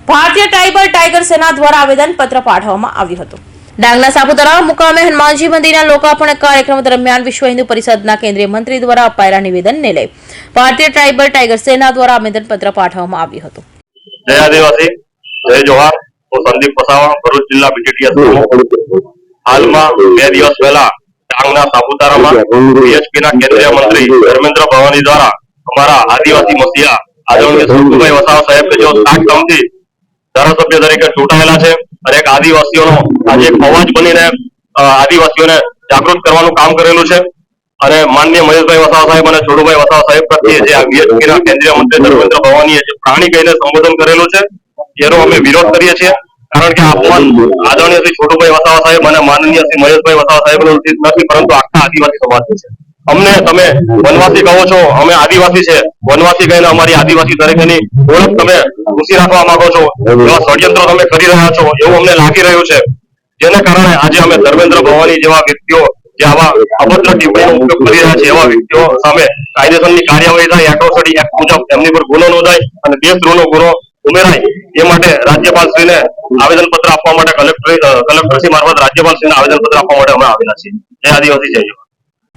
ભારતીય tribal tiger સેના દ્વારા આવેદનપત્ર પાઠવવામાં આવ્યું હતું। ડાંગના સાપુતારા મુકામે હનુમાનજી મંદિરના લોકાર્પણ કાર્યક્રમ દરમિયાન વિશ્વ હિન્દુ પરિષદના કેન્દ્રીય મંત્રી દ્વારા અપાયેલા નિવેદનને લઈ ભારતીય ટ્રાઇબલ ટાઈગર સેના દ્વારા આવેદનપત્ર પાઠવવામાં આવ્યું હતું। જય આદિવાસી, જય જોહાર। હું સંદીપ વસાવા, ભરૂચ જિલ્લા બીટીટીએસ હાલમાં 2 દિવસ પહેલા ડાંગના સાપુતારામાં બીએચપીના કેન્દ્રીય મંત્રી ધર્મેન્દ્ર ભવાની દ્વારા અમારા આદિવાસી મસીહા આદરણીય સુખભાઈ વસાવા સાહેબ કે જેઓ 7 ટર્મથી ધારાસભ્ય તરીકે ચૂંટાયેલા છે અને એક આદિવાસીઓનો આજે એક અવાજ બનીને આદિવાસીઓને જાગૃત કરવાનું કામ કરેલું છે અને માનનીય મહેશભાઈ વસાવા સાહેબ અને છોટુભાઈ વસાવા સાહેબ પ્રત્યે જે આ બીએચપીના કેન્દ્રીય મંત્રી ધર્મેન્દ્ર ભવાનીએ જે પ્રાણી કહીને સંબોધન કરેલું છે એનો અમે વિરોધ કરીએ છીએ। કારણ કે આ અપમાન આદરણીય શ્રી છોટુભાઈ વસાવા સાહેબ અને માનનીય શ્રી મહેશભાઈ વસાવા સાહેબ નથી, પરંતુ આખા આદિવાસી સમાજનું છે। અમને તમે વનવાસી કહો છો, અમે આદિવાસી છે, વનવાસી કહીને અમારી આદિવાસી તરીકેની ઓળખ તમે ખુશી રાખવા માંગો છો, એવા ષડયંત્રો તમે કરી રહ્યા છો એવું અમને લાગી રહ્યું છે। જેને કારણે આજે અમે ધર્મેન્દ્ર ભવાની જેવા વ્યક્તિઓ જે આવા અભદ્ર ટિપ્પણીનો ઉપયોગ કરી રહ્યા છે એવા વ્યક્તિઓ સામે કાયદેસરની કાર્યવાહી થાય, એટ્રોસિટી એક્ટ મુજબ એમની પર ગુનો નોંધાય અને દેશદ્રોહનો ગુનો ઉમેરાય એ માટે રાજ્યપાલશ્રીને આવેદનપત્ર આપવા માટે કલેક્ટરશ્રી મારફત રાજ્યપાલશ્રીને આવેદનપત્ર આપવા માટે અમે આવેલા છીએ। જય આદિવાસી, જય જોહાર।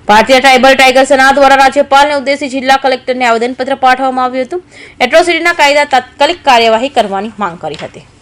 ભારતીય ટ્રાઇબલ ટાઈગર સેના દ્વારા રાજ્યપાલને ઉદ્દેશી જિલ્લા કલેક્ટરને આવેદનપત્ર પાઠવવામાં આવ્યું હતું। એટ્રોસિટીના કાયદા તાત્કાલિક કાર્યવાહી કરવાની માંગ કરી હતી।